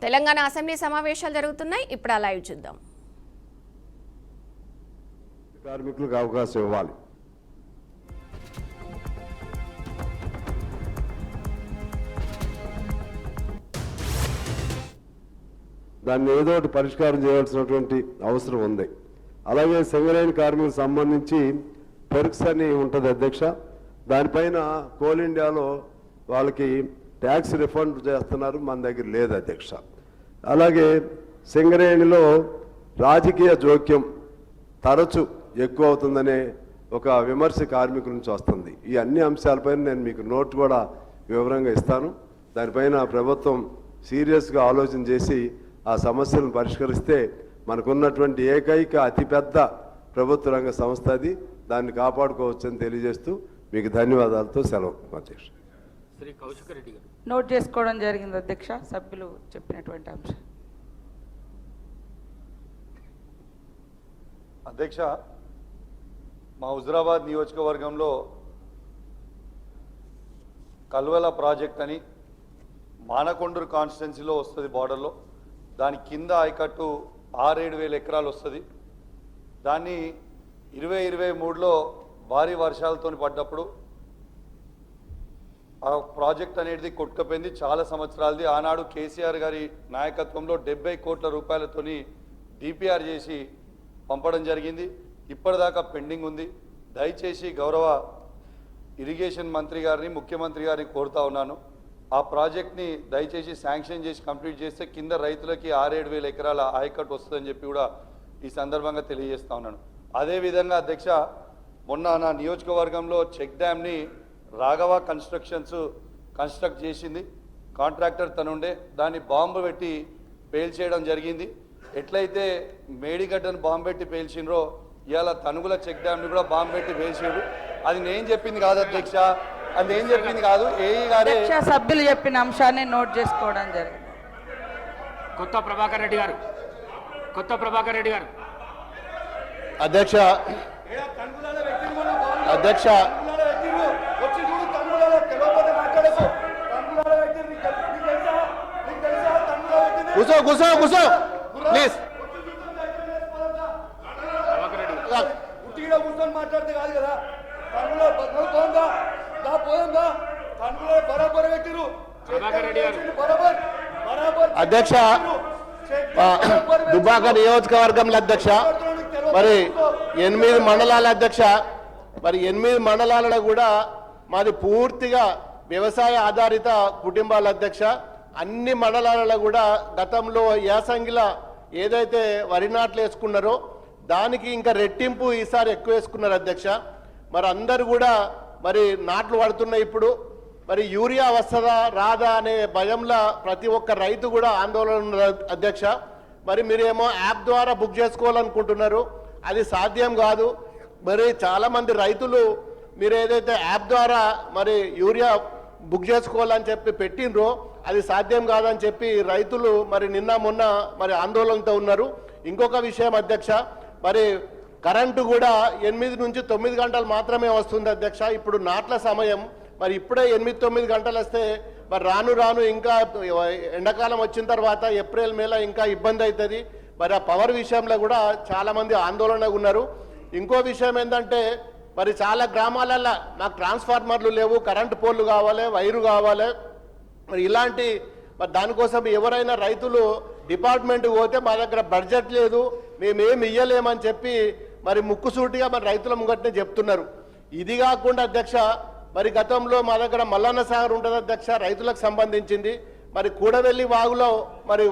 Telangana assembly సమావేశాలు జరుగుతున్నాయి. ఇప్పుడు ఆ లైవ్ చూద్దాం. కార్మికులకు అవకాశం ఇవ్వాలి. దాన్ని ఏదో ఒకటి పరిష్కారం చేయాల్సినటువంటి అవసరం ఉంది. అలాగే సింగరేణి కార్మికులకు సంబంధించి పెర్క్స్ అని ఉంటుంది అధ్యక్ష. దానిపైన కోల్ ఇండియాలో వాళ్ళకి ట్యాక్స్ రిఫండ్ చేస్తున్నారు, మన దగ్గర లేదు అధ్యక్ష. అలాగే సింగరేణిలో రాజకీయ జోక్యం తరచు ఎక్కువ అవుతుందనే ఒక విమర్శ కార్మికుల నుంచి వస్తుంది. ఈ అన్ని అంశాలపైన నేను మీకు నోట్ కూడా వివరంగా ఇస్తాను. దానిపైన ప్రభుత్వం సీరియస్గా ఆలోచన చేసి ఆ సమస్యలను పరిష్కరిస్తే మనకున్నటువంటి ఏకైక అతిపెద్ద ప్రభుత్వ రంగ సంస్థ అది, దాన్ని కాపాడుకోవచ్చని తెలియజేస్తూ మీకు ధన్యవాదాలతో సెలవు అధ్యక్ష. శ్రీ కౌశిక్ రెడ్డి గారు నోట్ చేసుకోవడం జరిగింది అధ్యక్ష, సభ్యులు చెప్పినటువంటి అంశం. అధ్యక్ష, మా హుజరాబాద్ నియోజకవర్గంలో కల్వల ప్రాజెక్ట్ అని మానకొండూరు కాన్స్టిట్యున్సీలో వస్తుంది బార్డర్లో. దాని కింద ఆయకట్టు 6-7 వేల ఎకరాలు వస్తుంది. దాన్ని 2023లో భారీ వర్షాలతో పడ్డప్పుడు ఆ ప్రాజెక్ట్ అనేది కొట్టుకుపోయింది. చాలా సంవత్సరాలది. ఆనాడు కేసీఆర్ గారి నాయకత్వంలో 70 కోట్ల రూపాయలతోని డిపిఆర్ చేసి పంపడం జరిగింది. ఇప్పటిదాకా పెండింగ్ ఉంది. దయచేసి గౌరవ ఇరిగేషన్ మంత్రి గారిని, ముఖ్యమంత్రి గారిని కోరుతా ఉన్నాను, ఆ ప్రాజెక్ట్ని దయచేసి శాంక్షన్ చేసి కంప్లీట్ చేస్తే కింద రైతులకి 6-7 వేల ఎకరాల ఆయకట్టు వస్తుందని చెప్పి కూడా ఈ సందర్భంగా తెలియజేస్తా ఉన్నాను. అదేవిధంగా అధ్యక్ష, మొన్న నా నియోజకవర్గంలో చెక్ డ్యామ్ని రాఘవ కన్స్ట్రక్ట్ చేసింది. కాంట్రాక్టర్ తనుండే దాన్ని బాంబు పెట్టి పేల్చేయడం జరిగింది. ఎట్లయితే మేడిగడ్డను బాంబు పెట్టి పేల్చిండ్రో ఇవాళ తనుగుల చెక్ డ్యామ్ని కూడా బాంబు పెట్టి పేల్చిండ్రు. అది నేను చెప్పింది కాదు అధ్యక్ష, అది నేను చెప్పింది కాదు, ఏఈ గారే సభ్యులు చెప్పిన అంశాన్ని నోట్ చేసుకోవడం జరిగింది. కొత్త ప్రభాకర్ రెడ్డి గారు అధ్యక్ష కూసో ప్లీజ్. మాట్లాడితే కాదు కదా. అధ్యక్ష, దుబ్బాక నియోజకవర్గంలో అధ్యక్ష మరి 8 మండలాల అధ్యక్ష, మరి 8 మండలాలలో కూడా మాది పూర్తిగా వ్యవసాయ ఆధారిత కుటుంబాల అధ్యక్ష. అన్ని మండలాలలో కూడా గతంలో యాసంగిలా ఏదైతే వరి నాట్లు వేసుకున్నారో దానికి ఇంకా రెట్టింపు ఈసారి ఎక్కువ వేసుకున్నారు అధ్యక్ష. మరి అందరు కూడా మరి నాట్లు పడుతున్నాయి. ఇప్పుడు మరి యూరియా వస్తుందా రాదా అనే భయంలో ప్రతి ఒక్క రైతు కూడా ఆందోళన ఉన్నారు అధ్యక్ష. మరి మీరేమో యాప్ ద్వారా బుక్ చేసుకోవాలనుకుంటున్నారు, అది సాధ్యం కాదు. మరి చాలామంది రైతులు మీరు ఏదైతే యాప్ ద్వారా మరి యూరియా బుక్ చేసుకోవాలని చెప్పి పెట్టినరో అది సాధ్యం కాదని చెప్పి రైతులు మరి నిన్న మొన్న మరి ఆందోళనతో ఉన్నారు. ఇంకొక విషయం అధ్యక్ష, మరి కరెంటు కూడా 8 నుంచి 9 గంటలు మాత్రమే వస్తుంది అధ్యక్ష. ఇప్పుడు నాట్ల సమయం, మరి ఇప్పుడే 8-9 గంటలు వస్తే మరి రాను ఇంకా ఎండాకాలం వచ్చిన తర్వాత ఏప్రిల్ మేలో ఇంకా ఇబ్బంది అవుతుంది. మరి ఆ పవర్ విషయంలో కూడా చాలామంది ఆందోళనగా ఉన్నారు. ఇంకో విషయం ఏంటంటే మరి చాలా గ్రామాలలో నాకు ట్రాన్స్ఫార్మర్లు లేవు, కరెంటు పోల్లు కావాలి, వైరు కావాలి. మరి ఇలాంటి మరి దానికోసం ఎవరైనా రైతులు డిపార్ట్మెంట్కి పోతే మా దగ్గర బడ్జెట్ లేదు, మేమేమి ఇయ్యలేమని చెప్పి మరి ముక్కుసూటిగా మరి రైతుల ముంగట్నే చెప్తున్నారు. ఇది కాకుండా అధ్యక్ష, మరి గతంలో మా దగ్గర మల్లన్న సాగర్ ఉంటుంది అధ్యక్ష, రైతులకు సంబంధించింది. మరి కూడవెల్లి వాగులో మరి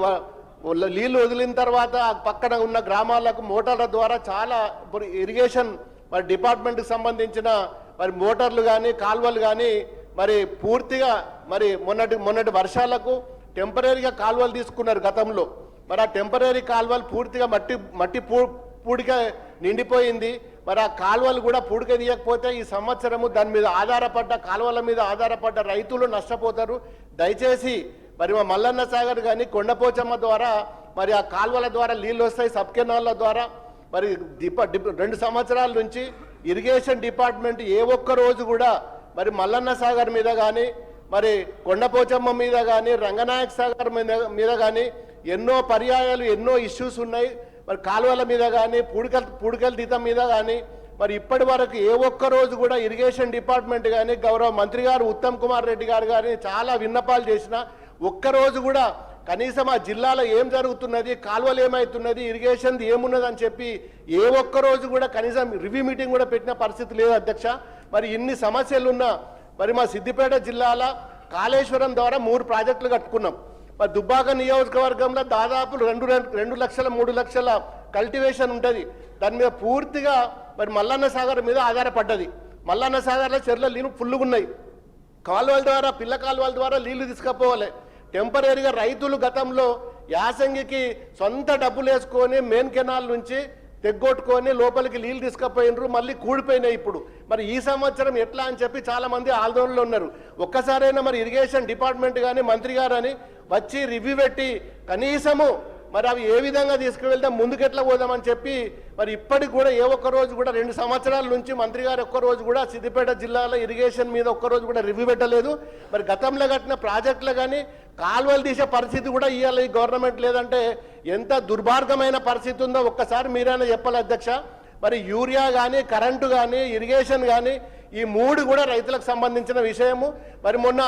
నీళ్లు వదిలిన తర్వాత పక్కన ఉన్న గ్రామాలకు మోటార్ల ద్వారా చాలా ఇప్పుడు ఇరిగేషన్ మరి డిపార్ట్మెంట్కి సంబంధించిన మరి మోటార్లు కానీ కాల్వలు కానీ మరి పూర్తిగా మరి మొన్నటి వర్షాలకు టెంపరీగా కాల్వలు తీసుకున్నారు గతంలో. మరి ఆ టెంపరీ కాల్వలు పూర్తిగా మట్టి పూడిక నిండిపోయింది. మరి ఆ కాల్వలు కూడా పూడిక తీయకపోతే ఈ సంవత్సరము దాని మీద ఆధారపడ్డ కాల్వల మీద ఆధారపడ్డ రైతులు నష్టపోతారు. దయచేసి మరి మా మల్లన్న సాగర్ కానీ కొండపోచమ్మ ద్వారా మరి ఆ కాల్వల ద్వారా నీళ్ళు వస్తాయి, సబ్ కెనాల్ల ద్వారా. మరి 2 సంవత్సరాల నుంచి ఇరిగేషన్ డిపార్ట్మెంట్ ఏ ఒక్క రోజు కూడా మరి మల్లన్న సాగర్ మీద కానీ మరి కొండపోచమ్మ మీద కానీ రంగనాయక సాగర్ మీద కానీ ఎన్నో పర్యాయాలు ఎన్నో ఇష్యూస్ ఉన్నాయి. మరి కాలువల మీద కానీ పూడికల తీతం మీద కానీ మరి ఇప్పటి వరకు ఏ ఒక్క రోజు కూడా ఇరిగేషన్ డిపార్ట్మెంట్ కానీ గౌరవ మంత్రి గారు ఉత్తమ్ కుమార్ రెడ్డి గారు కానీ చాలా విన్నపాలు చేసిన ఒక్కరోజు కూడా కనీసం ఆ జిల్లాలో ఏం జరుగుతున్నది, కాలువలు ఏమవుతున్నది, ఇరిగేషన్ ఏమున్నది అని చెప్పి ఏ ఒక్క రోజు కూడా కనీసం రివ్యూ మీటింగ్ కూడా పెట్టిన పరిస్థితి లేదు అధ్యక్ష. మరి ఇన్ని సమస్యలున్నా మరి మా సిద్దిపేట జిల్లాలో కాళేశ్వరం ద్వారా 3 ప్రాజెక్టులు కట్టుకున్నాం. మరి దుబ్బాక నియోజకవర్గంలో దాదాపు 2 లక్షల 3 లక్షల కల్టివేషన్ ఉంటుంది. దాని మీద పూర్తిగా మరి మల్లన్న సాగర్ మీద ఆధారపడ్డది. మల్లన్న సాగర్లో చెర్ల నీళ్ళు ఫుల్లుగా ఉన్నాయి. కాలువల ద్వారా పిల్ల కాలువల ద్వారా నీళ్లు తీసుకుపోవాలి. టెంపరీగా రైతులు గతంలో యాసంగికి సొంత డబ్బులు వేసుకొని మెయిన్ కెనాల్ నుంచి తెగ్గొట్టుకొని లోపలికి నీళ్ళు తీసుకుపోయినరు, మళ్ళీ కూడిపోయినాయి. ఇప్పుడు మరి ఈ సంవత్సరం ఎట్లా అని చెప్పి చాలా మంది ఆందోళనలో ఉన్నారు. ఒక్కసారైనా మరి ఇరిగేషన్ డిపార్ట్మెంట్ కానీ మంత్రి గారు అని వచ్చి రివ్యూ పెట్టి కనీసము మరి అవి ఏ విధంగా తీసుకువెళ్తాం, ముందుకెట్లా పోదామని చెప్పి మరి ఇప్పటికి కూడా ఏ ఒక్క రోజు కూడా 2 సంవత్సరాల నుంచి మంత్రి గారు ఒక్కరోజు కూడా సిద్దిపేట జిల్లాలో ఇరిగేషన్ మీద ఒక్కరోజు కూడా రివ్యూ పెట్టలేదు. మరి గతంలో కట్టిన ప్రాజెక్టులు కానీ కాలువలు తీసే పరిస్థితి కూడా ఇవాళ ఈ గవర్నమెంట్ లేదంటే ఎంత దుర్మార్గమైన పరిస్థితి ఉందో ఒక్కసారి మీరైనా చెప్పాలి అధ్యక్ష. మరి యూరియా కానీ కరెంటు కానీ ఇరిగేషన్ కానీ ఈ 3 కూడా రైతులకు సంబంధించిన విషయము. మరి మొన్న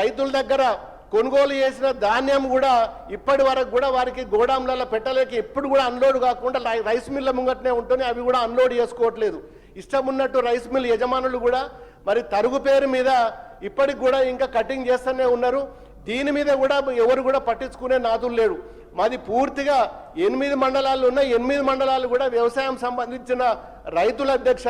రైతుల దగ్గర కొనుగోలు చేసిన ధాన్యం కూడా ఇప్పటి వరకు కూడా వారికి గోడాంలలో పెట్టలేక ఎప్పుడు కూడా అన్లోడ్ కాకుండా రైస్ మిల్ల ముంగట్నే ఉంటుంది, అవి కూడా అన్లోడ్ చేసుకోవట్లేదు. ఇష్టం ఉన్నట్టు రైస్ మిల్ యజమానులు కూడా మరి తరుగు పేరు మీద ఇప్పటికి కూడా ఇంకా కటింగ్ చేస్తూనే ఉన్నారు. దీని మీద కూడా ఎవరు కూడా పట్టించుకునే నాదులు లేడు. మాది పూర్తిగా 8 మండలాలు ఉన్నాయి. 8 మండలాలు కూడా వ్యవసాయం సంబంధించిన రైతుల అధ్యక్ష.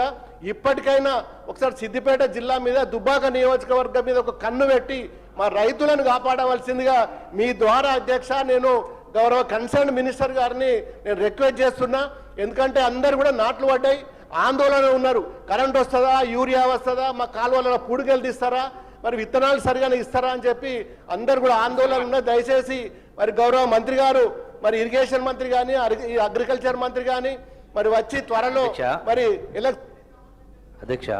ఇప్పటికైనా ఒకసారి సిద్దిపేట జిల్లా మీద దుబ్బాక నియోజకవర్గం మీద ఒక కన్ను పెట్టి మా రైతులను కాపాడవలసిందిగా మీ ద్వారా అధ్యక్ష నేను గౌరవ కన్సర్న్ మినిస్టర్ గారిని నేను రిక్వెస్ట్ చేస్తున్నా. ఎందుకంటే అందరు కూడా నాట్లు పడ్డాయి, ఆందోళన ఉన్నారు. కరెంట్ వస్తుందా, యూరియా వస్తుందా, మా కాలువలలో పూడికలు తీస్తారా, మరి విత్తనాలు సరిగానే ఇస్తారా అని చెప్పి అందరు కూడా ఆందోళన ఉన్నారు. దయచేసి మరి గౌరవ మంత్రి గారు మరి ఇరిగేషన్ మంత్రి కానీ అగ్రికల్చర్ మంత్రి కానీ మరి వచ్చి త్వరలో మరి అధ్యక్ష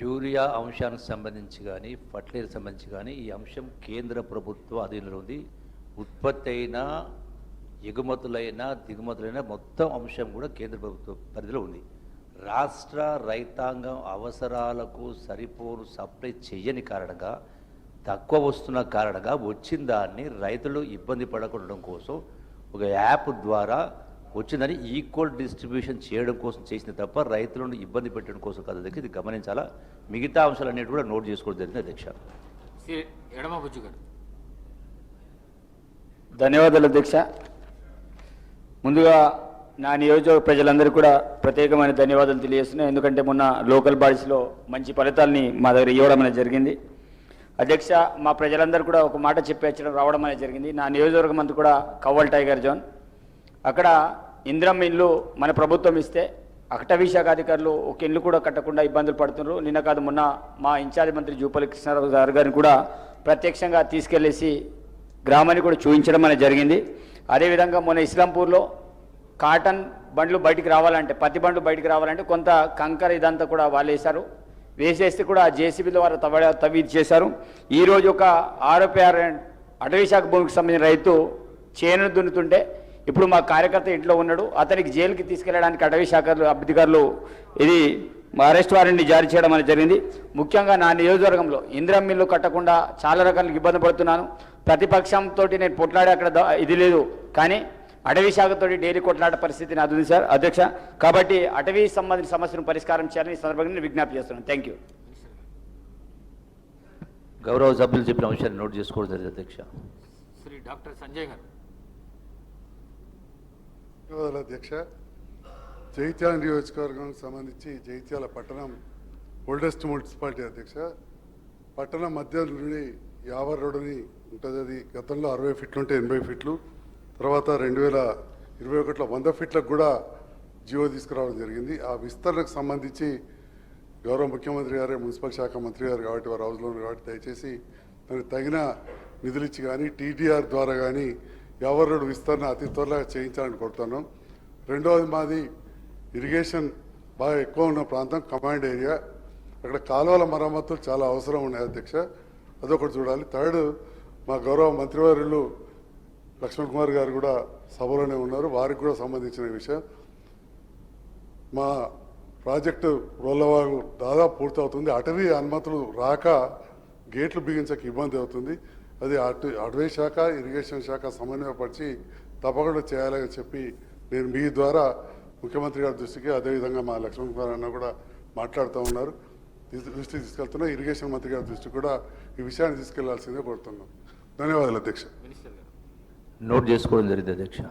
యూరియా అంశానికి సంబంధించి కానీ ఫర్టిలైజర్ సంబంధించి కానీ ఈ అంశం కేంద్ర ప్రభుత్వ అధీనంలో ఉంది. ఉత్పత్తి అయినా ఎగుమతులైనా దిగుమతులైనా మొత్తం అంశం కూడా కేంద్ర ప్రభుత్వ పరిధిలో ఉంది. రాష్ట్ర రైతాంగం అవసరాలకు సరిపోను సప్లై చేయని కారణంగా తక్కువ వస్తున్న కారణంగా వచ్చిన దాన్ని రైతులు ఇబ్బంది పడకుండా కోసం ఒక యాప్ ద్వారా వచ్చిందని ఈక్వల్ డిస్ట్రిబ్యూషన్ చేయడం కోసం చేసింది తప్ప రైతులను ఇబ్బంది పెట్టడం కోసం కాదు అధ్యక్ష. ఇది గమనించాలా. మిగతా అంశాలన్నిటి కూడా నోట్ చేసుకోవడం జరిగింది అధ్యక్ష. శ్రీ ఎడమ బుజ్జు గారు. ధన్యవాదాలు అధ్యక్ష. ముందుగా నా నియోజకవర్గ ప్రజలందరికీ కూడా ప్రత్యేకమైన ధన్యవాదాలు తెలియజేస్తున్నాను. ఎందుకంటే మొన్న లోకల్ బాడీస్లో మంచి ఫలితాలని మా దగ్గర ఇవ్వడం అనేది జరిగింది అధ్యక్ష. మా ప్రజలందరూ కూడా ఒక మాట చెప్పేచ్చడం రావడం అనేది జరిగింది. నా నియోజకవర్గం అంతా కూడా కవ్వల్ టైగర్ జోన్. అక్కడ ఇందిరమ్మ ఇల్లు మన ప్రభుత్వం ఇస్తే అటవీ శాఖ అధికారులు ఒక ఇల్లు కూడా కట్టకుండా ఇబ్బందులు పడుతున్నారు. నిన్న కాదు మొన్న మా ఇన్ఛార్జ్ మంత్రి జూపల్లి కృష్ణారావు గారిని కూడా ప్రత్యక్షంగా తీసుకెళ్లేసి గ్రామాన్ని కూడా చూపించడం అనేది జరిగింది. అదేవిధంగా మొన్న ఇస్లాంపూర్లో కాటన్ బండ్లు బయటికి రావాలంటే పత్తి బండ్లు బయటికి రావాలంటే కొంత కంకర ఇదంతా కూడా వాళ్ళు వేశారు. వేసేస్తే కూడా జేసీబీ ద్వారా తవ్వి చేశారు. ఈరోజు ఒక ఆరోపి అటవీ శాఖ భూమికి సంబంధించిన రైతు చేను దున్నుతుంటే ఇప్పుడు మా కార్యకర్త ఇంట్లో ఉన్నాడు, అతనికి జైలుకి తీసుకెళ్లడానికి అటవీ శాఖ అధికారులు ఇది అరెస్ట్ వారెంట్ని జారీ చేయడం అనేది జరిగింది. ముఖ్యంగా నా నియోజకవర్గంలో ఇందిరమ్మ మిల్లు కట్టకుండా చాలా రకాల ఇబ్బంది పడుతున్నాను. ప్రతిపక్షంతో నేను పొట్లాడే అక్కడ ఇది లేదు, కానీ అటవీ శాఖతో డైలీ కొట్లాడే పరిస్థితి నాది ఉంది సార్ అధ్యక్ష. కాబట్టి అటవీ సంబంధించిన సమస్యను పరిష్కారం చేయాలని ఈ సందర్భంగా నేను విజ్ఞప్తి చేస్తున్నాను. Thank you. గౌరవ సభ్యులు చెప్పిన అంశాన్ని నోట్ చేసుకోవడం జరిగింది అధ్యక్ష. శ్రీ డాక్టర్ సంజయ్ గారు. ధన్యవాదాలు అధ్యక్ష. జైత్యాల నియోజకవర్గానికి సంబంధించి జైత్యాల పట్టణం ఓల్డెస్ట్ మున్సిపాలిటీ అధ్యక్ష. పట్టణం మధ్య నుండి యావర్ రోడ్డుని ఉంటుంది. అది గతంలో 60 ఫీట్లు ఉంటే 80 ఫీట్లు, తర్వాత 2021లో 100 ఫీట్లకు కూడా జియో తీసుకురావడం జరిగింది. ఆ విస్తరణకు సంబంధించి గౌరవ ముఖ్యమంత్రి గారే మున్సిపల్ శాఖ మంత్రి గారు కాబట్టి వారు హౌస్లో ఉన్నారు కాబట్టి దయచేసి దానికి తగిన నిధులు ఇచ్చి కానీ టీడీఆర్ ద్వారా కానీ యావర్ రోడ్డు విస్తరణ అతి త్వరగా చేయించాలని కోరుతున్నాం. రెండవది మాది ఇరిగేషన్ బాగా ఎక్కువ ఉన్న ప్రాంతం కమాండ్ ఏరియా. అక్కడ కాలువల మరమ్మతులు చాలా అవసరం ఉన్నాయి అధ్యక్ష, అదొకటి చూడాలి. థర్డ్, మా గౌరవ మంత్రివర్యులు లక్ష్మణ్ కుమార్ గారు కూడా సభలోనే ఉన్నారు, వారికి కూడా సంబంధించిన విషయం. మా ప్రాజెక్టు రోళ్ళవాగు దాదాపు పూర్తవుతుంది. అటవీ అనుమతులు రాక గేట్లు బిగించక ఇబ్బంది అవుతుంది. అది అటవీ శాఖ, ఇరిగేషన్ శాఖ సమన్వయపరిచి తప్పకుండా చేయాలని చెప్పి నేను మీ ద్వారా ముఖ్యమంత్రి గారి దృష్టికి, అదేవిధంగా మా లక్ష్మణ్ కుమార్ అన్న కూడా మాట్లాడుతూ ఉన్నారు, దృష్టికి తీసుకెళ్తున్నా. ఇరిగేషన్ మంత్రి గారి దృష్టికి కూడా ఈ విషయాన్ని తీసుకెళ్లాల్సిందే కోరుతున్నాం. ధన్యవాదాలు అధ్యక్ష. మినిస్టర్ గారు. నోట్ చేసుకోవడం జరిగింది అధ్యక్ష.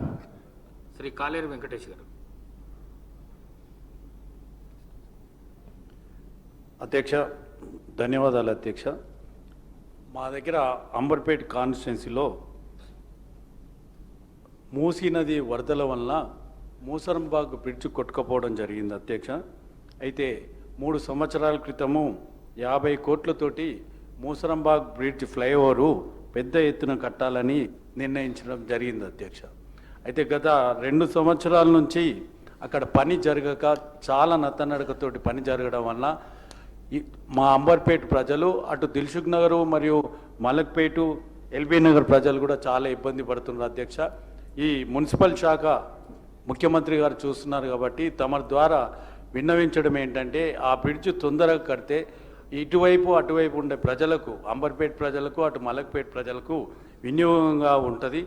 శ్రీ కాలేరు వెంకటేష్ గారు. అధ్యక్ష ధన్యవాదాలు అధ్యక్ష. మా దగ్గర అంబర్పేట్ కాన్స్టిట్యున్సీలో మూసీ నది వరదల వల్ల మూసరంబాగ్ బ్రిడ్జ్ కొట్టుకుపోవడం జరిగింది అధ్యక్ష. అయితే 3 సంవత్సరాల క్రితము 50 కోట్లతోటి మూసరంబాగ్ బ్రిడ్జ్ ఫ్లైఓవరు పెద్ద ఎత్తున కట్టాలని నిర్ణయించడం జరిగింది అధ్యక్ష. అయితే గత 2 సంవత్సరాల నుంచి అక్కడ పని జరగక, చాలా నత్తనడకతోటి పని జరగడం వల్ల మా అంబర్పేట్ ప్రజలు, అటు దిల్సుఖ్ నగరు మరియు మలక్పేటు, ఎల్బీ నగర్ ప్రజలు కూడా చాలా ఇబ్బంది పడుతున్నారు అధ్యక్ష. ఈ మున్సిపల్ శాఖ ముఖ్యమంత్రి గారు చూస్తున్నారు కాబట్టి తమ ద్వారా విన్నవించడం ఏంటంటే, ఆ బ్రిడ్జ్ తొందరగా కడితే ఇటువైపు అటువైపు ఉండే ప్రజలకు, అంబర్పేట్ ప్రజలకు, అటు మలక్పేట్ ప్రజలకు వినియోగంగా ఉంటుంది.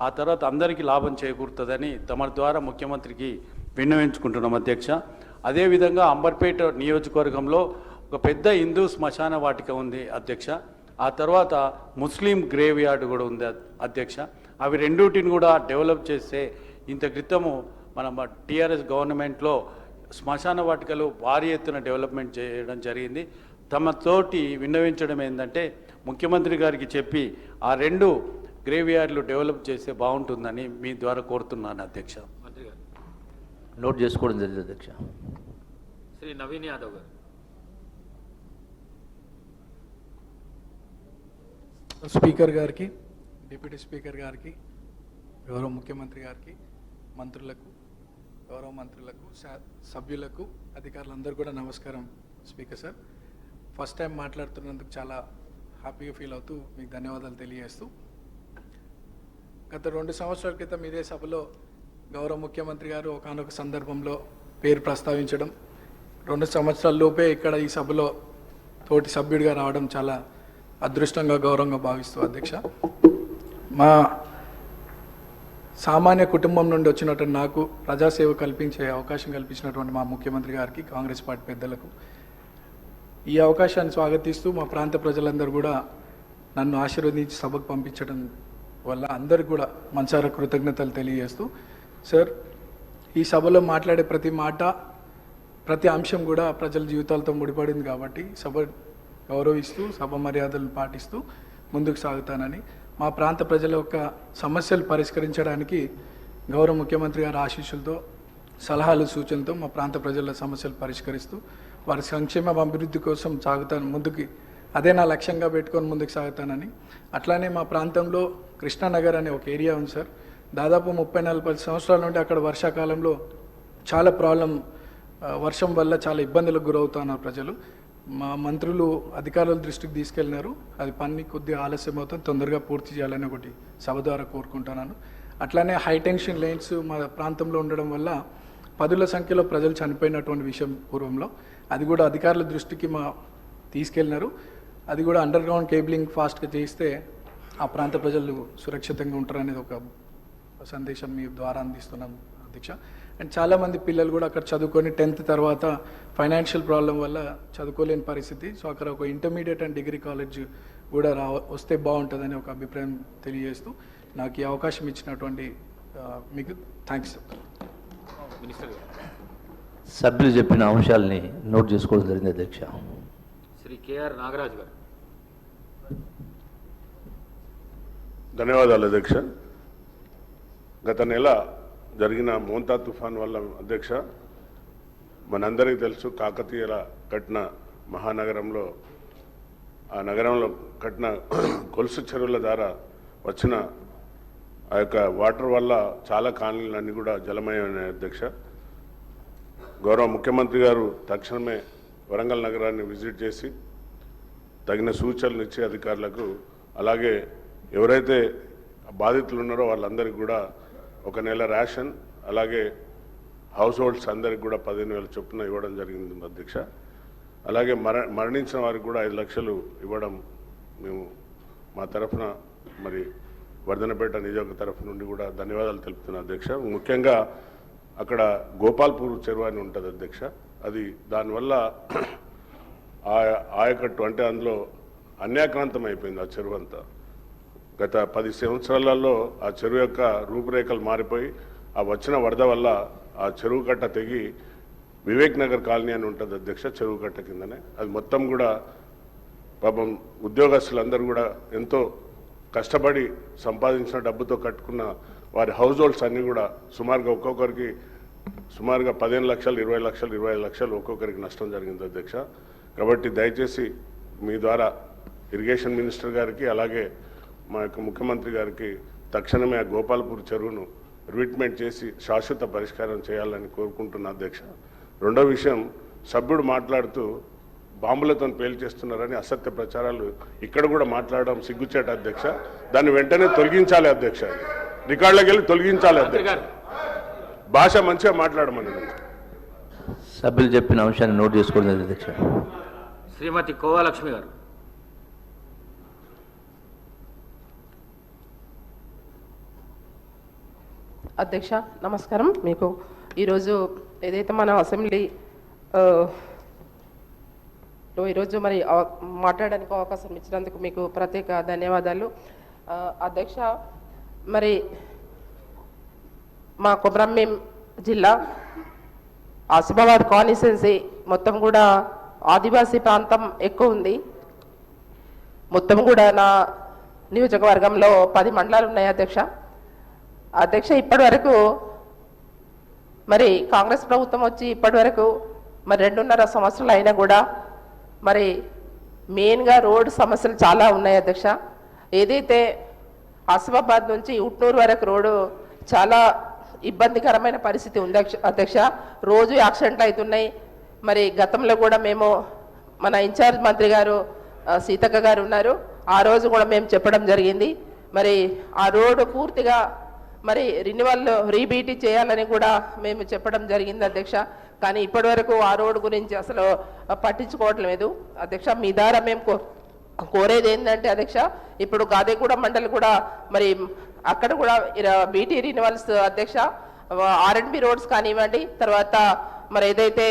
ఆ తర్వాత అందరికీ లాభం చేకూరుతుందని తమ ద్వారా ముఖ్యమంత్రికి విన్నవించుకుంటున్నాం అధ్యక్ష. అదేవిధంగా అంబర్పేట నియోజకవర్గంలో ఒక పెద్ద హిందూ శ్మశాన వాటిక ఉంది అధ్యక్ష. ఆ తర్వాత ముస్లిం గ్రేవ్ యార్డ్ కూడా ఉంది అధ్యక్ష. అవి రెండింటిని కూడా డెవలప్ చేస్తే, ఇంత క్రితము మన టీఆర్ఎస్ గవర్నమెంట్లో శ్మశాన వాటికలు భారీ ఎత్తున డెవలప్మెంట్ చేయడం జరిగింది. తమతోటి విన్నవించడం ఏంటంటే, ముఖ్యమంత్రి గారికి చెప్పి ఆ 2 గ్రేవ్ యార్డ్లు డెవలప్ చేస్తే బాగుంటుందని మీ ద్వారా కోరుతున్నాను అధ్యక్ష. మంత్రి గారు. నోట్ చేసుకోవడం జరిగింది అధ్యక్ష. శ్రీ నవీన్ యాదవ్ గారు. స్పీకర్ గారికి, డిప్యూటీ స్పీకర్ గారికి, గౌరవ ముఖ్యమంత్రి గారికి, మంత్రులకు, గౌరవ మంత్రులకు, సభ్యులకు, అధికారులందరూ కూడా నమస్కారం. స్పీకర్ సార్, ఫస్ట్ టైం మాట్లాడుతున్నందుకు చాలా హ్యాపీగా ఫీల్ అవుతూ మీకు ధన్యవాదాలు తెలియజేస్తూ, గత 2 సంవత్సరాల క్రితం ఇదే సభలో గౌరవ ముఖ్యమంత్రి గారు ఒకానొక సందర్భంలో పేరు ప్రస్తావించడం, 2 సంవత్సరాల లోపే ఇక్కడ ఈ సభలో తోటి సభ్యుడిగా రావడం చాలా అదృష్టంగా, గౌరవంగా భావిస్తూ అధ్యక్ష, మా సామాన్య కుటుంబం నుండి వచ్చినటువంటి నాకు ప్రజాసేవ కల్పించే అవకాశం కల్పించినటువంటి మా ముఖ్యమంత్రి గారికి, కాంగ్రెస్ పార్టీ పెద్దలకు ఈ అవకాశాన్ని స్వాగతిస్తూ, మా ప్రాంత ప్రజలందరూ కూడా నన్ను ఆశీర్వదించి సభకు పంపించడం వల్ల అందరికి కూడా మనసారా కృతజ్ఞతలు తెలియజేస్తూ, సార్ ఈ సభలో మాట్లాడే ప్రతి మాట, ప్రతి అంశం కూడా ప్రజల జీవితాలతో ముడిపడింది కాబట్టి సభ గౌరవిస్తూ, సభ మర్యాదలను పాటిస్తూ ముందుకు సాగుతానని, మా ప్రాంత ప్రజల యొక్క సమస్యలు పరిష్కరించడానికి గౌరవ ముఖ్యమంత్రి గారి ఆశీస్సులతో, సలహాలు, సూచనలతో మా ప్రాంత ప్రజల సమస్యలు పరిష్కరిస్తూ వారి సంక్షేమ అభివృద్ధి కోసం సాగుతాను ముందుకి. అదే నా లక్ష్యంగా పెట్టుకొని ముందుకు సాగుతానని. అట్లానే మా ప్రాంతంలో కృష్ణానగర్ అనే ఒక ఏరియా ఉంది సార్. దాదాపు 30-40 సంవత్సరాల నుండి అక్కడ వర్షాకాలంలో చాలా వర్షం వల్ల చాలా ఇబ్బందులకు గురవుతున్నారు ప్రజలు. మా మంత్రులు అధికారుల దృష్టికి తీసుకెళ్ళినారు. అది పని కొద్దిగా ఆలస్యం అవుతుంది, తొందరగా పూర్తి చేయాలని ఒకటి సభ ద్వారా కోరుకుంటున్నాను. అట్లానే హై టెన్షన్ లైన్స్ మా ప్రాంతంలో ఉండడం వల్ల 10ల సంఖ్యలో ప్రజలు చనిపోయినటువంటి విషయం పూర్వంలో, అది కూడా అధికారుల దృష్టికి తీసుకెళ్ళినారు. అది కూడా అండర్ గ్రౌండ్ కేబులింగ్ ఫాస్ట్గా చేయిస్తే ఆ ప్రాంత ప్రజలు సురక్షితంగా ఉంటారనేది ఒక సందేశం మీ ద్వారా అందిస్తున్నాం అధ్యక్ష. అండ్ చాలామంది పిల్లలు కూడా అక్కడ చదువుకొని 10th తర్వాత ఫైనాన్షియల్ ప్రాబ్లం వల్ల చదువుకోలేని పరిస్థితి. సో అక్కడ ఒక ఇంటర్మీడియట్ అండ్ డిగ్రీ కాలేజ్ కూడా వస్తే బాగుంటుందని ఒక అభిప్రాయం తెలియజేస్తూ నాకు ఈ అవకాశం ఇచ్చినటువంటి మీకు థ్యాంక్స్. మినిస్టర్ గారు. సభ్యులు చెప్పిన అంశాలని నోట్ చేసుకోవడం జరిగింది అధ్యక్ష. శ్రీ కేఆర్ నాగరాజు గారు. ధన్యవాదాలు అధ్యక్ష. గత నెల జరిగిన మోంతా తుఫాన్ వల్ల అధ్యక్ష, మనందరికీ తెలుసు, కాకతీయుల కట్టిన మహానగరంలో, ఆ నగరంలో కట్టిన గొలుసు చెరువుల ద్వారా వచ్చిన ఆ యొక్క వాటర్ వల్ల చాలా కాలనీలన్నీ కూడా జలమయమైన అధ్యక్ష. గౌరవ ముఖ్యమంత్రి గారు తక్షణమే వరంగల్ నగరాన్ని విజిట్ చేసి తగిన సూచనలు ఇచ్చే అధికారులకు, అలాగే ఎవరైతే బాధితులు ఉన్నారో వాళ్ళందరికీ కూడా 1 నెల రేషన్, అలాగే హౌస్ హోల్డ్స్ అందరికి కూడా 15,000 చొప్పున ఇవ్వడం జరిగింది అధ్యక్ష. అలాగే మరణించిన వారికి కూడా 5 లక్షలు ఇవ్వడం మేము మా తరఫున మరి వర్ధనపేట నియోజక తరఫు నుండి కూడా ధన్యవాదాలు తెలుపుతున్నాను అధ్యక్ష. ముఖ్యంగా అక్కడ గోపాల్పూర్ చెరువు అని ఉంటుంది అధ్యక్ష. అది దానివల్ల ఆయకట్టు అంటే అందులో అన్యాక్రాంతం అయిపోయింది ఆ చెరువు అంతా. గత 10 సంవత్సరాలలో ఆ చెరువు యొక్క రూపురేఖలు మారిపోయి ఆ వచ్చిన వరద వల్ల ఆ చెరువు కట్ట తెగి వివేక్ నగర్ కాలనీ అని ఉంటుంది అధ్యక్ష, చెరువు కట్ట కిందనే. అది మొత్తం కూడా పాపం ఉద్యోగస్తులందరూ కూడా ఎంతో కష్టపడి సంపాదించిన డబ్బుతో కట్టుకున్న వారి హౌస్ హోల్డ్స్ అన్నీ కూడా సుమారుగా ఒక్కొక్కరికి 15 లక్షలు, 20 లక్షలు, 25 లక్షలు ఒక్కొక్కరికి నష్టం జరిగింది అధ్యక్ష. కాబట్టి దయచేసి మీ ద్వారా ఇరిగేషన్ మినిస్టర్ గారికి, అలాగే మా యొక్క ముఖ్యమంత్రి గారికి తక్షణమే ఆ గోపాల్పూర్ చెరువును రిట్మెంట్ చేసి శాశ్వత పరిష్కారం చేయాలని కోరుకుంటున్నా అధ్యక్ష. రెండో విషయం, సభ్యుడు మాట్లాడుతూ బాంబులతో పేల్చేస్తున్నారని అసత్య ప్రచారాలు ఇక్కడ కూడా మాట్లాడడం సిగ్గుచేట అధ్యక్ష. దాన్ని వెంటనే తొలగించాలి అధ్యక్ష, రికార్డులోకి వెళ్ళి తొలగించాలి అధ్యక్ష. భాష మంచిగా మాట్లాడమని సభ్యులు చెప్పిన అంశాన్ని నోట్ చేసుకోండి అధ్యక్ష. శ్రీమతి కోవాలక్ష్మి గారు. అధ్యక్ష నమస్కారం. మీకు ఈరోజు ఏదైతే మన అసెంబ్లీ ఈరోజు మరి మాట్లాడడానికి అవకాశం ఇచ్చినందుకు మీకు ప్రత్యేక ధన్యవాదాలు అధ్యక్ష. మరి మా కొమరంభీం జిల్లా ఆసిఫాబాద్ కాన్స్టిట్యుయెన్సీ మొత్తం కూడా ఆదివాసీ ప్రాంతం ఎక్కువ ఉంది. మొత్తం కూడా నా నియోజకవర్గంలో 10 మండలాలు ఉన్నాయి అధ్యక్ష. ఇప్పటి వరకు మరి కాంగ్రెస్ ప్రభుత్వం వచ్చి ఇప్పటి వరకు మరి 2.5 సంవత్సరాలు అయినా కూడా మరి మెయిన్గా రోడ్ సమస్యలు చాలా ఉన్నాయి అధ్యక్ష. ఏదైతే ఆసిఫాబాద్ నుంచి ఉట్నూరు వరకు రోడ్డు చాలా ఇబ్బందికరమైన పరిస్థితి ఉంది అధ్యక్ష. రోజు యాక్సిడెంట్లు అవుతున్నాయి. మరి గతంలో కూడా మేము మన ఇన్ఛార్జ్ మంత్రి గారు సీతక్క గారు ఉన్నారు, ఆ రోజు కూడా మేము చెప్పడం జరిగింది. మరి ఆ రోడ్డు పూర్తిగా మరి రిన్యువల్ రీబీటీ చేయాలని కూడా మేము చెప్పడం జరిగింది అధ్యక్ష. కానీ ఇప్పటి వరకు ఆ రోడ్డు గురించి అసలు పట్టించుకోవట్లేదు అధ్యక్ష. మీ ద్వారా మేము కోరేది ఏంటంటే అధ్యక్ష, ఇప్పుడు గాదేగూడ మండలి కూడా మరి అక్కడ కూడా బీటీ రిన్యువల్స్ అధ్యక్ష, R&B రోడ్స్ కానివ్వండి, తర్వాత మరి ఏదైతే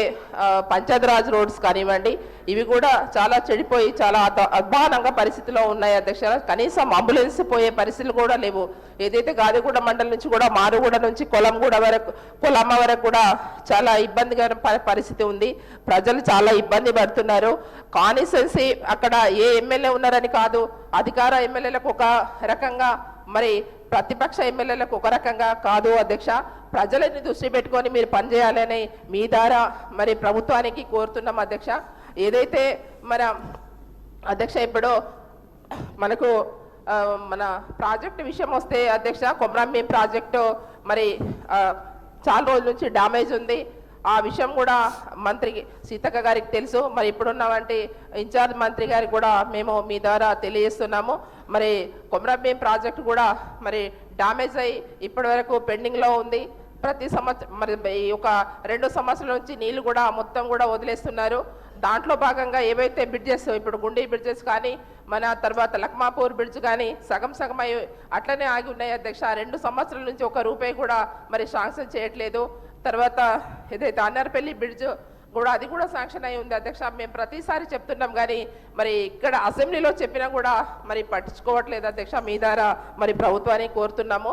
పంచాయతీరాజ్ రోడ్స్ కానివ్వండి, ఇవి కూడా చాలా చెడిపోయి చాలా అధ్వానంగా పరిస్థితిలో ఉన్నాయి అధ్యక్ష. కనీసం అంబులెన్స్ పోయే పరిస్థితులు కూడా లేవు. ఏదైతే గాదిగూడ మండలం నుంచి కూడా మారుగూడ నుంచి కొలమ్మ వరకు కూడా చాలా ఇబ్బందికర పరిస్థితి ఉంది. ప్రజలు చాలా ఇబ్బంది పడుతున్నారు. కాన్స్టిట్యుయెన్సీ అక్కడ ఏ ఎమ్మెల్యే ఉన్నారని కాదు, అధికార ఎమ్మెల్యేలకు ఒక రకంగా, మరి ప్రతిపక్ష ఎమ్మెల్యేలకు ఒక రకంగా కాదు అధ్యక్ష. ప్రజలని దృష్టి పెట్టుకొని మీరు పనిచేయాలని మీ ద్వారా మరి ప్రభుత్వానికి కోరుతున్నాం అధ్యక్ష. ఏదైతే మన అధ్యక్ష ఇప్పుడు మనకు మన ప్రాజెక్టు విషయం వస్తే అధ్యక్ష, కొమరంభీం ప్రాజెక్టు మరి చాలా రోజుల నుంచి డ్యామేజ్ ఉంది. ఆ విషయం కూడా మంత్రి సీతక్క గారికి తెలుసు. మరి ఇప్పుడున్నవంటి ఇన్ఛార్జ్ మంత్రి గారికి కూడా మేము మీ ద్వారా తెలియజేస్తున్నాము. మరి కొమరంభీం ప్రాజెక్టు కూడా మరి డ్యామేజ్ అయ్యి ఇప్పటి వరకు పెండింగ్లో ఉంది. ప్రతి సంవత్సరం మరి ఒక 2 సంవత్సరాల నుంచి నీళ్లు కూడా మొత్తం కూడా వదిలేస్తున్నారు. దాంట్లో భాగంగా ఏవైతే బ్రిడ్జెస్, ఇప్పుడు గుండీ బ్రిడ్జెస్ కానీ, మన తర్వాత లక్మాపూర్ బ్రిడ్జ్ కానీ సగం అయి అట్లనే ఆగి ఉన్నాయి అధ్యక్ష. 2 సంవత్సరాల నుంచి 1 రూపాయి కూడా మరి శాంక్షన్ చేయట్లేదు. తర్వాత ఏదైతే అన్నారపల్లి బ్రిడ్జ్ కూడా అది కూడా శాంక్షన్ అయి ఉంది అధ్యక్ష. మేము ప్రతిసారి చెప్తున్నాం కానీ మరి ఇక్కడ అసెంబ్లీలో చెప్పినా కూడా మరి పట్టించుకోవట్లేదు అధ్యక్ష. మీ ద్వారా మరి ప్రభుత్వాన్ని కోరుతున్నాము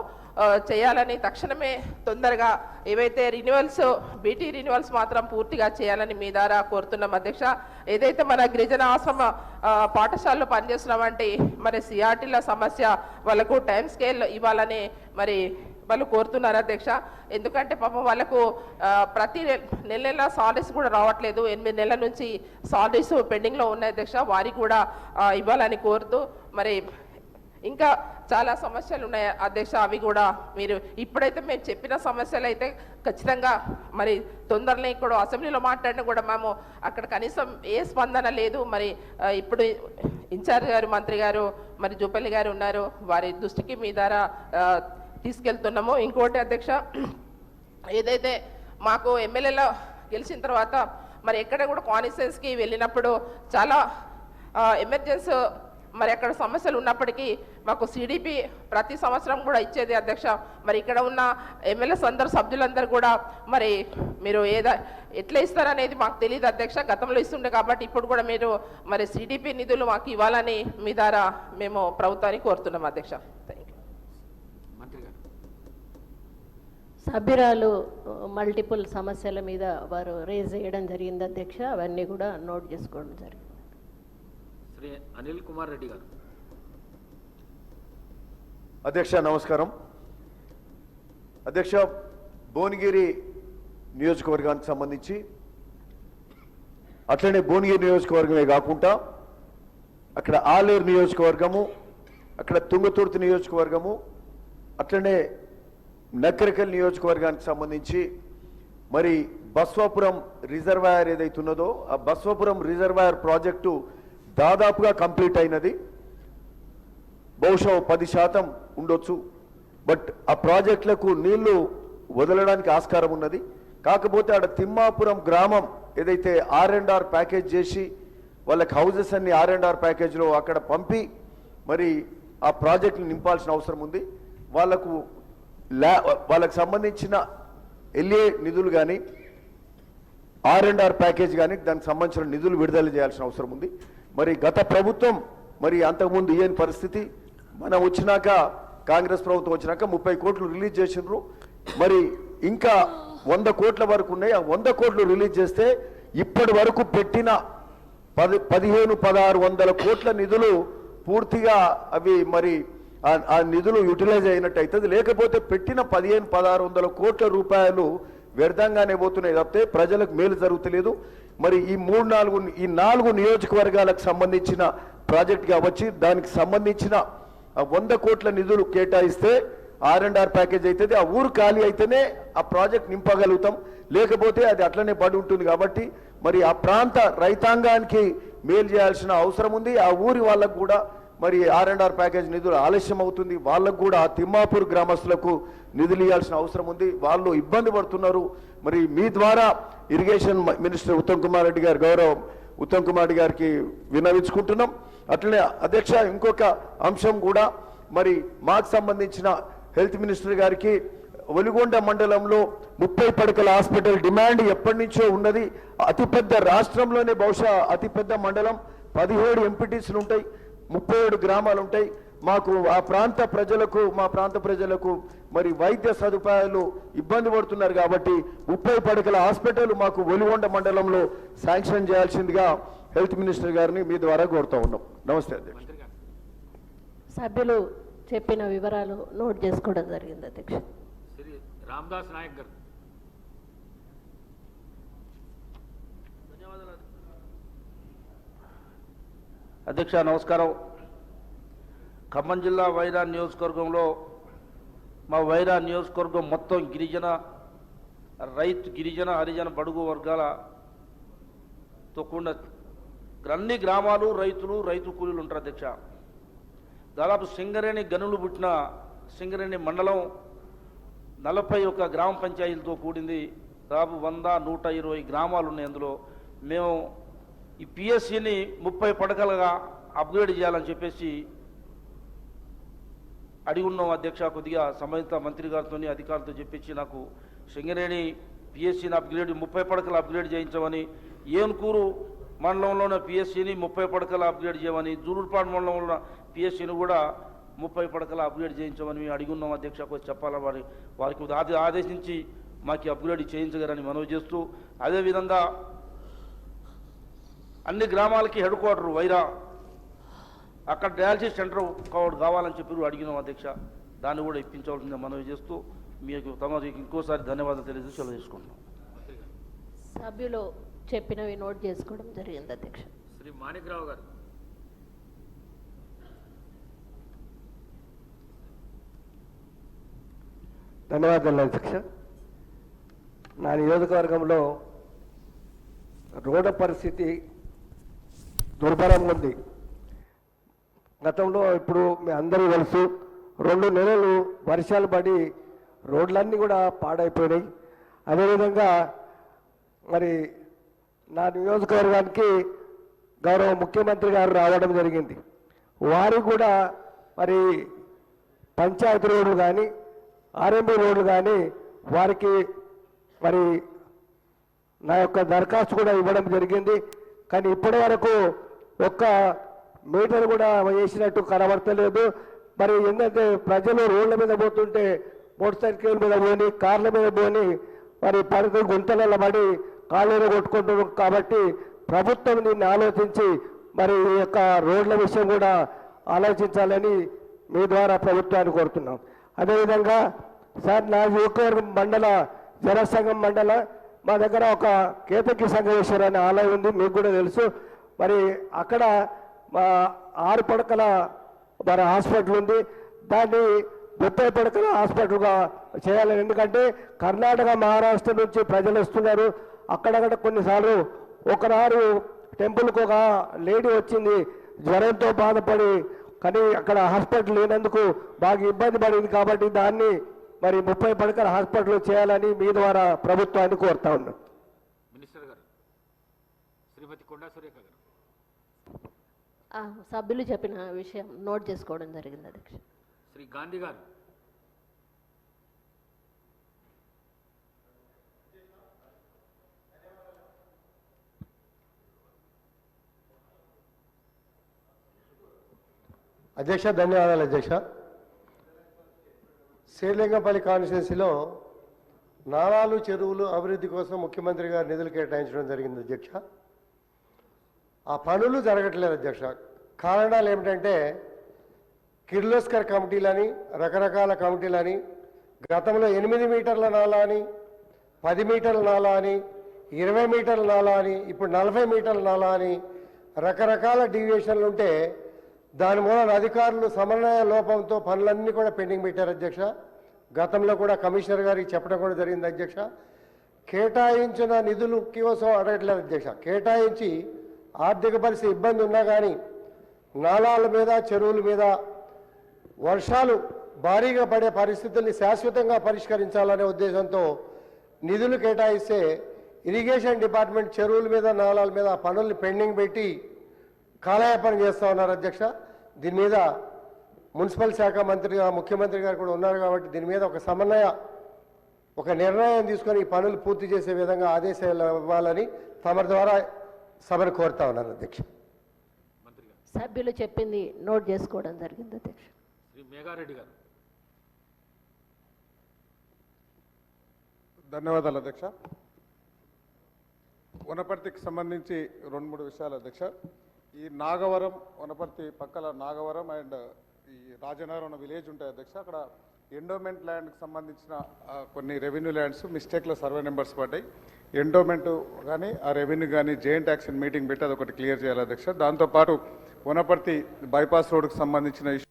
చేయాలని, తక్షణమే తొందరగా ఏవైతే రిన్యువల్స్ బీటీ రిన్యువల్స్ మాత్రం పూర్తిగా చేయాలని మీ ద్వారా కోరుతున్నాం అధ్యక్ష. ఏదైతే మన గిరిజన ఆశ్రమ పాఠశాలలో పనిచేస్తున్నామంటే మరి సిఆర్టీల సమస్య వాళ్ళకు టైం స్కేల్ ఇవ్వాలని మరి వాళ్ళు కోరుతున్నారు అధ్యక్ష. ఎందుకంటే పాపం వాళ్ళకు ప్రతి నెల సాలరీస్ కూడా రావట్లేదు. 8 నెలల నుంచి సాలరీస్ పెండింగ్లో ఉన్నాయి అధ్యక్ష. వారికి కూడా ఇవ్వాలని కోరుతూ మరి ఇంకా చాలా సమస్యలు ఉన్నాయి అధ్యక్ష. అవి కూడా మీరు ఇప్పుడైతే మేము చెప్పిన సమస్యలు అయితే ఖచ్చితంగా మరి తొందరలో ఇక్కడ అసెంబ్లీలో మాట్లాడినా కూడా మేము అక్కడ కనీసం ఏ స్పందన లేదు. మరి ఇప్పుడు ఇన్ఛార్జ్ గారు మంత్రి గారు మరి జూపల్లి గారు ఉన్నారు, వారి దృష్టికి మీ ద్వారా తీసుకెళ్తున్నాము. ఇంకోటి అధ్యక్ష, ఏదైతే మాకు ఎమ్మెల్యేలో గెలిచిన తర్వాత మరి ఎక్కడ కూడా కాన్స్టిట్యుయెన్సీకి వెళ్ళినప్పుడు చాలా ఎమర్జెన్సీ మరి అక్కడ సమస్యలు ఉన్నప్పటికీ మాకు సిడిపి ప్రతి సంవత్సరం కూడా ఇచ్చేది అధ్యక్ష. మరి ఇక్కడ ఉన్న ఎమ్మెల్యేస్ అందరు సభ్యులందరూ కూడా మరి మీరు ఎట్లా ఇస్తారనేది మాకు తెలియదు అధ్యక్ష. గతంలో ఇస్తుండే కాబట్టి ఇప్పుడు కూడా మీరు మరి సిడిపి నిధులు మాకు ఇవ్వాలని మీ ద్వారా మేము ప్రభుత్వాన్ని కోరుతున్నాం అధ్యక్ష. Thank you. మంత్రి గారు. సభ్యురాలు మల్టిపుల్ సమస్యల మీద వారు రేజ్ చేయడం జరిగింది అధ్యక్ష. అవన్నీ కూడా నోట్ చేసుకోవడం జరిగింది. శ్రీ అనిల్ కుమార్ రెడ్డి గారు. అధ్యక్ష నమస్కారం. అధ్యక్ష, భువనగిరి నియోజకవర్గానికి సంబంధించి అట్లనే భువనగిరి నియోజకవర్గమే కాకుండా అక్కడ ఆలేరు నియోజకవర్గము, అక్కడ తుంగతుర్తి నియోజకవర్గము, అట్లనే నకరికల్ నియోజకవర్గానికి సంబంధించి మరి బస్వాపురం రిజర్వాయర్ ఏదైతే ఉన్నదో ఆ బస్వాపురం రిజర్వాయర్ ప్రాజెక్టు దాదాపుగా కంప్లీట్ అయినది. బహుశా 10% ఉండొచ్చు. బట్ ఆ ప్రాజెక్టులకు నీళ్లు వదలడానికి ఆస్కారం ఉన్నది. కాకపోతే ఆడ తిమ్మాపురం గ్రామం ఏదైతే R&R ప్యాకేజ్ చేసి వాళ్ళకి హౌజెస్ అన్ని R&R ప్యాకేజ్లో అక్కడ పంపి మరి ఆ ప్రాజెక్టులు నింపాల్సిన అవసరం ఉంది. వాళ్ళకు సంబంధించిన LA నిధులు కానీ R&R ప్యాకేజ్ కానీ దానికి సంబంధించిన నిధులు విడుదల చేయాల్సిన అవసరం ఉంది. మరి గత ప్రభుత్వం మరి అంతకుముందు ఏని పరిస్థితి, మనం వచ్చినాక కాంగ్రెస్ ప్రభుత్వం వచ్చినాక 30 కోట్లు రిలీజ్ చేసినారు. మరి ఇంకా 100 కోట్ల వరకు ఉన్నాయి. ఆ 100 కోట్లు రిలీజ్ చేస్తే ఇప్పటి వరకు పెట్టిన 1500-1600 కోట్ల నిధులు పూర్తిగా అవి మరి ఆ నిధులు యూటిలైజ్ అయినట్టు అవుతుంది. లేకపోతే పెట్టిన 1500-1600 కోట్ల రూపాయలు వ్యర్థంగానే పోతున్నాయి తప్పితే ప్రజలకు మేలు జరుగుతలేదు. మరి ఈ 4 నియోజకవర్గాలకు సంబంధించిన ప్రాజెక్ట్ కావచ్చు, దానికి సంబంధించిన 100 కోట్ల నిధులు కేటాయిస్తే R&R ప్యాకేజ్ అవుతుంది. ఆ ఊరు ఖాళీ అయితేనే ఆ ప్రాజెక్ట్ నింపగలుగుతాం, లేకపోతే అది అట్లనే పడి ఉంటుంది. కాబట్టి మరి ఆ ప్రాంత రైతాంగానికి మేలు చేయాల్సిన అవసరం ఉంది. ఆ ఊరి వాళ్ళకు కూడా మరి R&R ప్యాకేజ్ నిధులు ఆలస్యం అవుతుంది. వాళ్ళకు కూడా ఆ తిమ్మాపూర్ గ్రామస్తులకు నిధులు ఇవ్వాల్సిన అవసరం ఉంది. వాళ్ళు ఇబ్బంది పడుతున్నారు. మరి మీ ద్వారా ఇరిగేషన్ మినిస్టర్ ఉత్తమ్ కుమార్ రెడ్డి గారు, గౌరవం ఉత్తమ్ కుమార్ రెడ్డి గారికి విన్నవించుకుంటున్నాం. అట్లనే అధ్యక్ష, ఇంకొక అంశం కూడా మరి మాకు సంబంధించిన హెల్త్ మినిస్టర్ గారికి ఒలిగొండ మండలంలో 30 పడకల హాస్పిటల్ డిమాండ్ ఎప్పటి నుంచో ఉన్నది. అతిపెద్ద రాష్ట్రంలోనే బహుశా అతిపెద్ద మండలం, 17 ఎంపీటీసీలు ఉంటాయి, 37 గ్రామాలు ఉంటాయి. మాకు ఆ ప్రాంత ప్రజలకు, మా ప్రాంత ప్రజలకు మరి వైద్య సదుపాయాలు ఇబ్బంది పడుతున్నారు. కాబట్టి 30 పడకల హాస్పిటల్ మాకు ఒలిగొండ మండలంలో శాంక్షన్ చేయాల్సిందిగా హెల్త్ మినిస్టర్ గారిని మీ ద్వారా కోరుతా ఉన్నాం. నమస్తే అధ్యక్ష. సభ్యులు చెప్పిన వివరాలు నోట్ చేసుకోవడం జరిగింది అధ్యక్ష. శ్రీ రామదాస్ నాయక్ గారు. అధ్యక్ష నమస్కారం. ఖమ్మం జిల్లా వైరా నియోజకవర్గంలో మా వైరా నియోజకవర్గం మొత్తం గిరిజన హరిజన బడుగు వర్గాలతో కూడిన అన్ని గ్రామాలు రైతు కూలీలు ఉంటారు అధ్యక్ష. దాదాపు సింగరేణి గనులు పుట్టిన సింగరేణి మండలం 41 గ్రామ పంచాయతీలతో కూడింది. దాదాపు 100-120 గ్రామాలు ఉన్నాయి. అందులో మేము ఈ పిఎస్సిని 30 పడకలుగా అప్గ్రేడ్ చేయాలని చెప్పేసి అడిగి ఉన్నాం అధ్యక్ష. కొద్దిగా సంబంధిత మంత్రి గారితో అధికారులతో చెప్పించి నాకు సింగరేణి పిఎస్సిని అప్గ్రేడ్ 30 పడకలు అప్గ్రేడ్ చేయించమని, ఏనుకూరు మండలంలోనే పిఎస్సిని 30 పడకలు అప్గ్రేడ్ చేయమని, జూలూరుపాడు మండలంలో పిఎస్సిని కూడా 30 పడకలు అప్గ్రేడ్ చేయించమని మేము అడిగి ఉన్నాం అధ్యక్ష. కొద్ది చెప్పాలా వారికి ఆదేశించి మాకు అప్గ్రేడ్ చేయించగలని మనవి చేస్తూ, అదేవిధంగా అన్ని గ్రామాలకి హెడ్ క్వార్టర్ వైరా, అక్కడ డయాలసిస్ సెంటర్ కావాలని చెప్పి అడిగినాం అధ్యక్ష. దాన్ని కూడా ఇప్పించవలసిందే మనవి చేస్తూ మీకు తమరికి ఇంకోసారి ధన్యవాదాలు తెలియజేసి సెలవు తీసుకుంటున్నాం. సభ్యులు చెప్పినవి నోట్ చేసుకోవడం జరిగింది అధ్యక్ష. శ్రీ మాణిక్రావు గారు. ధన్యవాదాలు అధ్యక్ష. నా నియోజకవర్గంలో రోడ్ల పరిస్థితి దుర్భరంగా ఉంది. గతంలో ఇప్పుడు మీ అందరూ తెలుసు 2 నెలలు వర్షాలు పడి రోడ్లన్నీ కూడా పాడైపోయినాయి. అదేవిధంగా మరి నా నియోజకవర్గానికి గౌరవ ముఖ్యమంత్రి గారు రావడం జరిగింది. వారు కూడా మరి పంచాయతీ రోడ్లు కానీ ఆర్ఎంబీ రోడ్లు కానీ వారికి మరి నా యొక్క దరఖాస్తు కూడా ఇవ్వడం జరిగింది. కానీ ఇప్పటి వరకు ఒక్క మీటర్ కూడా వేసినట్టు కనబడతలేదు. మరి ఏంటంటే ప్రజలు రోడ్ల మీద పోతుంటే మోటార్ సైకిల్ మీద పోని కార్ల మీద పోని మరి పడితే గుంతలలో పడి కాళ్ళలో కొట్టుకుంటున్నారు. కాబట్టి ప్రభుత్వం దీన్ని ఆలోచించి మరి ఈ యొక్క రోడ్ల విషయం కూడా ఆలోచించాలని మీ ద్వారా ప్రభుత్వాన్ని కోరుతున్నాం. అదేవిధంగా సార్ నా నియోజకవర్గం మండల జనసంఘం మండల మా దగ్గర ఒక కేతకి సంగమేశ్వర అనే ఆలయం ఉంది, మీకు కూడా తెలుసు. మరి అక్కడ మా 6 పడకల మరి హాస్పిటల్ ఉంది. దాన్ని 30 పడకల హాస్పిటల్గా చేయాలని, ఎందుకంటే కర్ణాటక మహారాష్ట్ర నుంచి ప్రజలు వస్తున్నారు. అక్కడక్కడ కొన్నిసార్లు ఒకనాడు టెంపుల్కి ఒక లేడీ వచ్చింది జ్వరంతో బాధపడి, కానీ అక్కడ హాస్పిటల్ లేనందుకు బాగా ఇబ్బంది పడింది. కాబట్టి దాన్ని మరి 30 పడకల హాస్పిటల్ చేయాలని మీ ద్వారా ప్రభుత్వాన్ని కోరుతా ఉన్నాను. మినిస్టర్ గారు శ్రీమతి కొండా సురేఖ గారు. సభ్యులు చెప్పిన విషయం నోట్ చేసుకోవడం జరిగింది అధ్యక్ష. శ్రీ గాంధీ గారు. అధ్యక్ష ధన్యవాదాలు అధ్యక్ష. శ్రీలింగంపల్లి కాన్స్టిట్యున్సీలో నాలాలు చెరువులు అభివృద్ధి కోసం ముఖ్యమంత్రి గారు నిధులు కేటాయించడం జరిగింది అధ్యక్ష. ఆ పనులు జరగట్లేదు అధ్యక్ష. కారణాలు ఏమిటంటే కిర్లోస్కర్ కమిటీలని రకరకాల కమిటీలని గతంలో 8 మీటర్ల నాలా అని 10 మీటర్ల నాలా అని 20 మీటర్ల నాలా అని ఇప్పుడు 40 మీటర్ల నాలా అని రకరకాల డీవియేషన్లు ఉంటే దాని మూలన అధికారులు సమన్వయ లోపంతో పనులన్నీ కూడా పెండింగ్ పెట్టారు అధ్యక్ష. గతంలో కూడా కమిషనర్ గారికి చెప్పడం కూడా జరిగింది అధ్యక్ష. కేటాయించిన నిధులు కోసం అడగట్లేదు అధ్యక్ష. కేటాయించి ఆర్థిక పరిస్థితి ఇబ్బంది ఉన్నా కానీ నాలాల మీద చెరువుల మీద వర్షాలు భారీగా పడే పరిస్థితుల్ని శాశ్వతంగా పరిష్కరించాలనే ఉద్దేశంతో నిధులు కేటాయిస్తే ఇరిగేషన్ డిపార్ట్మెంట్ చెరువుల మీద నాలాల మీద ఆ పనుల్ని పెండింగ్ పెట్టి కాలయాపన చేస్తూ ఉన్నారు అధ్యక్ష. దీని మీద మున్సిపల్ శాఖ మంత్రిగా ముఖ్యమంత్రి గారు కూడా ఉన్నారు కాబట్టి దీని మీద ఒక నిర్ణయం తీసుకొని ఈ పనులు పూర్తి చేసే విధంగా ఆదేశాలు ఇవ్వాలని తమ ద్వారా సభను కోరుతా ఉన్నాను అధ్యక్ష. సభ్యులు చెప్పింది నోట్ చేసుకోవడం జరిగింది అధ్యక్ష. శ్రీ మేఘారెడ్డి గారు. ధన్యవాదాలు అధ్యక్ష. వనపర్తికి సంబంధించి 2-3 విషయాలు అధ్యక్ష. ఈ నాగవరం వనపర్తి పక్కల నాగవరం అండ్ ఈ రాజనగరం విలేజ్ ఉంటాయి అధ్యక్ష. అక్కడ ఎండోమెంట్ ల్యాండ్కి సంబంధించిన కొన్ని రెవెన్యూ ల్యాండ్స్ మిస్టేక్లో సర్వే నెంబర్స్ పడ్డాయి. ఎండోమెంట్ కానీ ఆ రెవెన్యూ కానీ జాయింట్ యాక్షన్ మీటింగ్ పెట్టి అదొకటి క్లియర్ చేయాలి అధ్యక్ష. దాంతోపాటు వనపర్తి బైపాస్ రోడ్డుకు సంబంధించిన ఇష్యూ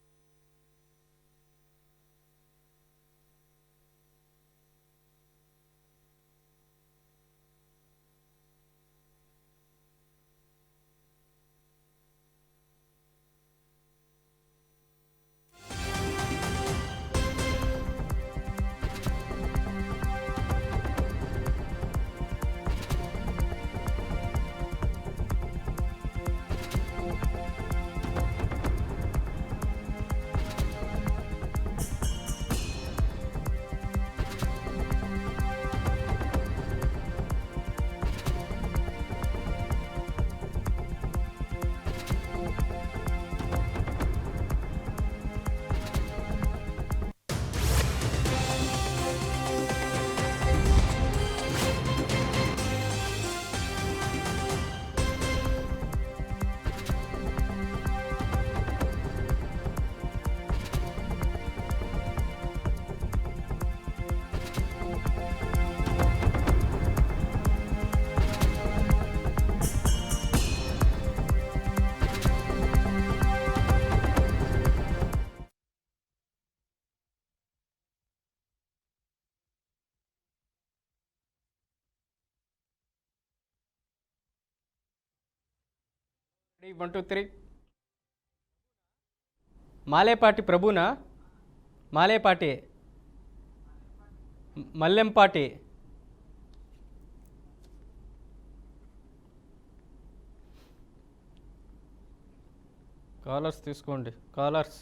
1 2 3 మాలేపాటి ప్రభునా మాలేపాటి మల్లెంపాటి కాలర్స్ తీసుకోండి కాలర్స్